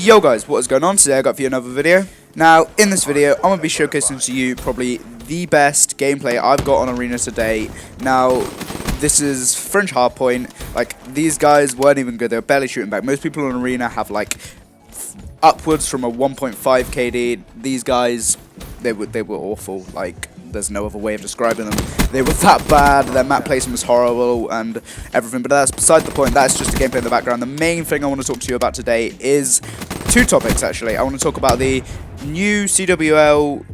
Yo guys, what is going on? Today I got for you another video. Now, in this video, I'm going to be showcasing to you probably the best gameplay I've got on Arena today. Now, this is French Hardpoint. Like, these guys weren't even good, they were barely shooting back. Most people on Arena have like upwards from a 1.5 KD. These guys, they were awful. Like, there's no other way of describing them. They were that bad, their map placement was horrible and everything, but that's beside the point. That's just a gameplay in the background. The main thing I want to talk to you about today is two topics, actually. I want to talk about the new CWL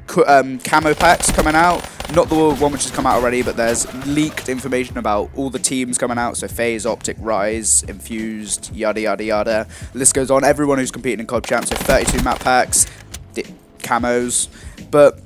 camo packs coming out. Not the one which has come out already, but there's leaked information about all the teams coming out. So FaZe, Optic, Rise, Infused, yada yada yada. The list goes on. Everyone who's competing in COD Champs, so 32 map packs, camos. But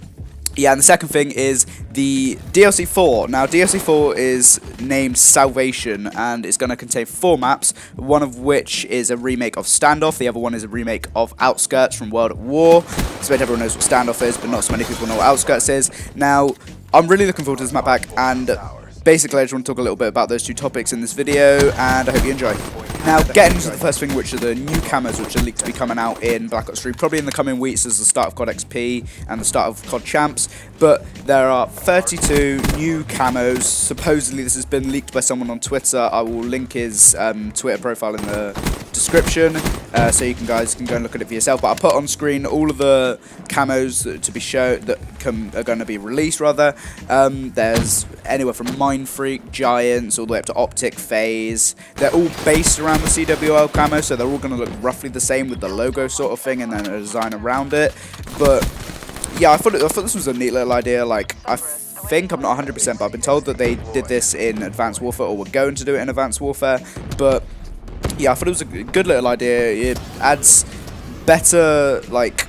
yeah, and the second thing is the DLC 4. Now, DLC 4 is named Salvation, and it's going to contain 4 maps, one of which is a remake of Standoff, the other one is a remake of Outskirts from World at War. So everyone knows what Standoff is, but not so many people know what Outskirts is. Now, I'm really looking forward to this map pack, and basically I just want to talk a little bit about those two topics in this video, and I hope you enjoy. Now, getting into the first thing, which are the new camos, which are leaked to be coming out in Black Ops 3, probably in the coming weeks as the start of COD XP and the start of COD Champs, but there are 32 new camos. Supposedly this has been leaked by someone on Twitter. I will link his Twitter profile in the description, so you guys can go and look at it for yourself, but I'll put on screen all of the camos to be shown that are going to be released, rather. There's anywhere from Mind Freak, Giants, all the way up to Optic, FaZe. They're all based around the CWL camo, so they're all going to look roughly the same with the logo sort of thing and then a design around it. But yeah, I thought this was a neat little idea. Like, I think, I'm not 100%, but I've been told that they did this in Advanced Warfare, or were going to do it in Advanced Warfare. But yeah, I thought it was a good little idea. It adds better, like,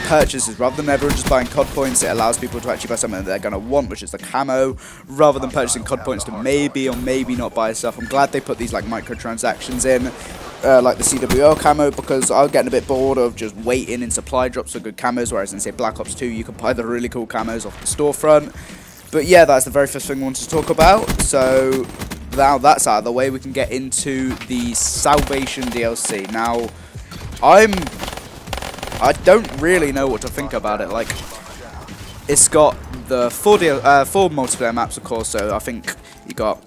purchases. Rather than everyone just buying COD points, it allows people to actually buy something that they're going to want, which is the camo, rather than purchasing COD points to maybe or maybe not buy stuff. I'm glad they put these like microtransactions in, like the CWL camo, because I was getting a bit bored of just waiting in supply drops for good camos, whereas in, say, Black Ops 2, you can buy the really cool camos off the storefront. But yeah, that's the very first thing I wanted to talk about. So now that's out of the way, we can get into the Salvation DLC. Now, I don't really know what to think about it. Like, it's got the 4 multiplayer maps, of course, so I think you got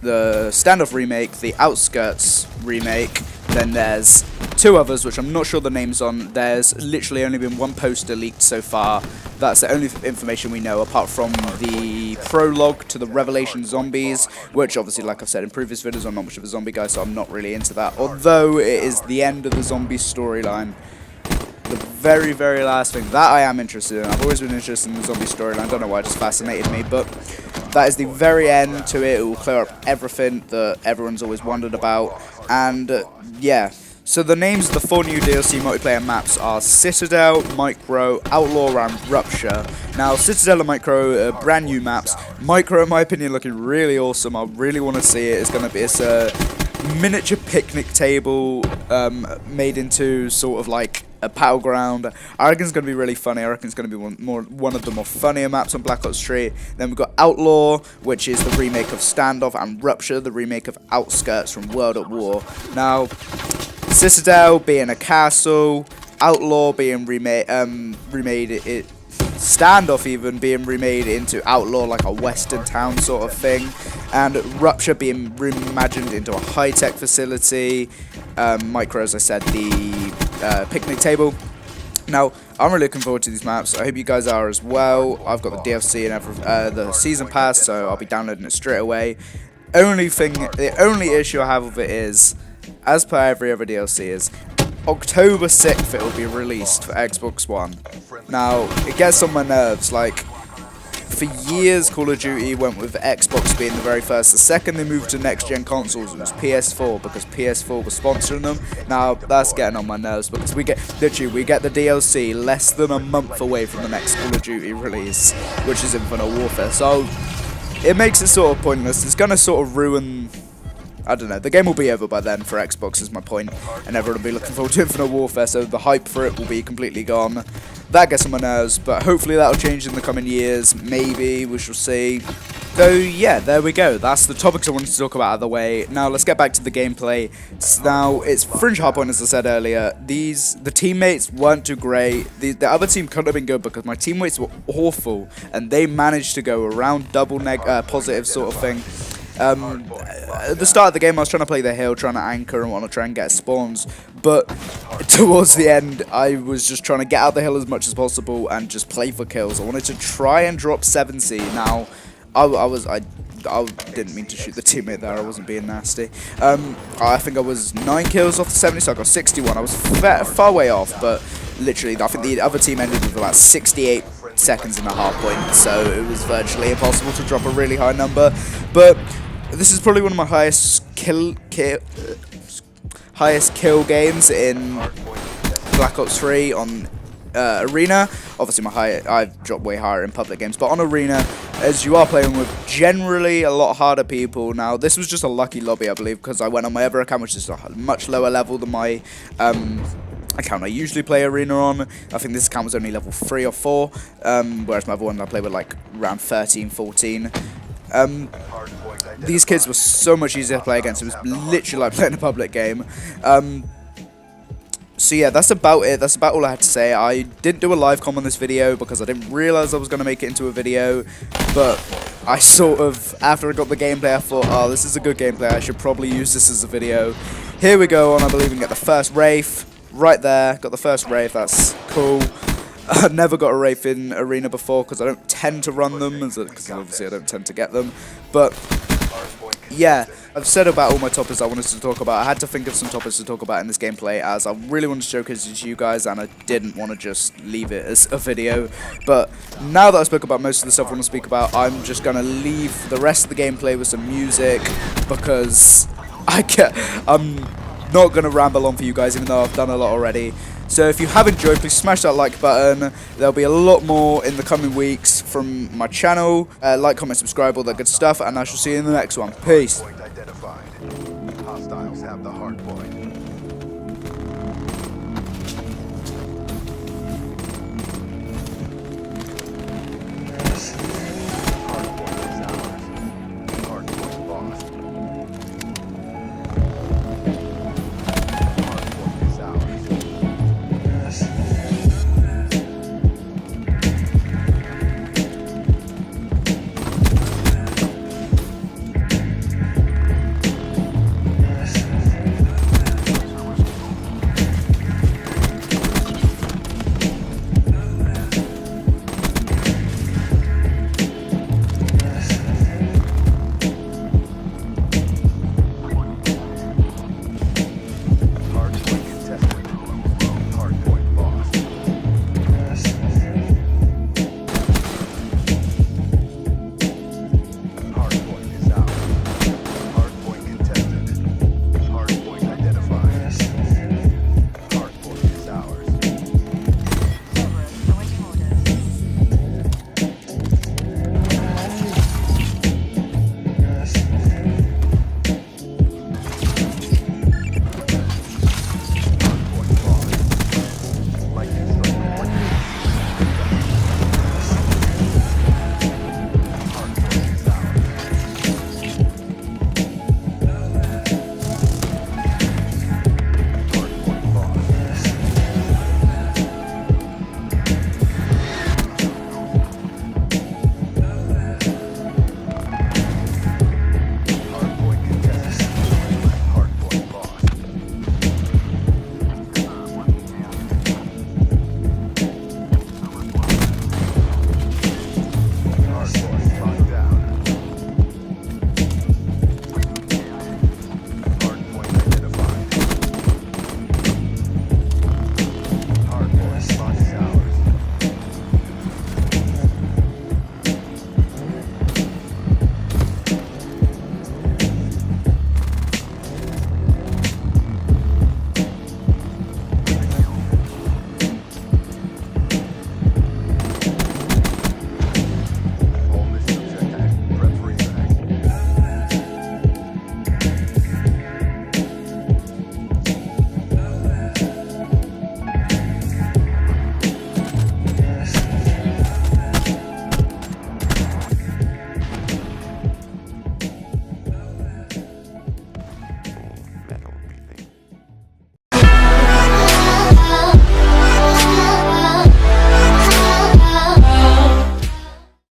the Standoff remake, the Outskirts remake, then there's 2 others which I'm not sure the names on. There's literally only been 1 poster leaked so far. That's the only information we know, apart from the prologue to the Revelation Zombies, which obviously, like I've said in previous videos, I'm not much of a zombie guy, so I'm not really into that, although it is the end of the zombie storyline. The very, very last thing that I am interested in. I've always been interested in the zombie storyline. I don't know why, it just fascinated me, but that is the very end to it. It will clear up everything that everyone's always wondered about. And yeah, so the names of the 4 new DLC multiplayer maps are Citadel, Micro, Outlaw, and Rupture. Now, Citadel and Micro are brand new maps. Micro, in my opinion, looking really awesome. I really want to see it. It's a miniature picnic table made into sort of like a battleground. I reckon it's going to be really funny. I reckon it's going to be one of the more funnier maps on Black Ops 3. Then we've got Outlaw, which is the remake of Standoff, and Rupture, the remake of Outskirts from World at War. Now, Citadel being a castle, Outlaw being remade Standoff even being remade into Outlaw, like a western town sort of thing, and Rupture being reimagined into a high-tech facility. Micro, as I said, the picnic table. Now, I'm really looking forward to these maps. I hope you guys are as well. I've got the DLC and the season pass, so I'll be downloading it straight away. The only issue I have with it is, as per every other DLC, is October 6th it will be released for Xbox One. Now, it gets on my nerves. Like, for years Call of Duty went with Xbox being the very first. The second they moved to next-gen consoles, it was PS4, because PS4 was sponsoring them. Now, that's getting on my nerves, because we get the DLC less than a month away from the next Call of Duty release, which is Infinite Warfare. So, it makes it sort of pointless. It's going to sort of ruin, I don't know, the game will be over by then for Xbox is my point, and everyone will be looking forward to Infinite Warfare, so the hype for it will be completely gone. That gets on my nerves, but hopefully that'll change in the coming years. Maybe, we shall see. So yeah, there we go. That's the topics I wanted to talk about out of the way. Now let's get back to the gameplay. Now it's Fringe Hardpoint, as I said earlier. The teammates weren't too great. The other team couldn't have been good because my teammates were awful, and they managed to go around double positive sort of thing. At the start of the game, I was trying to play the hill, trying to anchor and want to try and get spawns, but towards the end, I was just trying to get out the hill as much as possible and just play for kills. I wanted to try and drop 7C. Now, I didn't mean to shoot the teammate there. I wasn't being nasty. I think I was 9 kills off the 70, so I got 61. I was far way off, but literally, I think the other team ended with about 68 seconds in the hard point, so it was virtually impossible to drop a really high number. But this is probably one of my highest kill games in Black Ops 3 on Arena. Obviously I've dropped way higher in public games, but on Arena, as you are playing with generally a lot harder people. Now this was just a lucky lobby, I believe, because I went on my other account, which is a much lower level than my account I usually play Arena on. I think this account was only level 3 or 4, whereas my other one I played with like around 13, 14. These kids were so much easier to play against. It was literally like playing a public game. So yeah, that's about it. That's about all I had to say. I didn't do a live com on this video because I didn't realise I was going to make it into a video. But I sort of, after I got the gameplay, I thought, oh, this is a good gameplay. I should probably use this as a video. Here we go on, I believe we can get the first Wraith. Right there, got the first Wraith. That's cool. I've never got a Wraith in Arena before because I don't tend to run them, because obviously I don't tend to get them. But yeah, I've said about all my topics I wanted to talk about. I had to think of some topics to talk about in this gameplay, as I really wanted to showcase it to you guys, and I didn't want to just leave it as a video. But now that I spoke about most of the stuff I want to speak about, I'm just going to leave the rest of the gameplay with some music, because I'm not going to ramble on for you guys, even though I've done a lot already. So if you have enjoyed, please smash that like button. There'll be a lot more in the coming weeks from my channel. Like, comment, subscribe, all that good stuff, and I shall see you in the next one. Peace.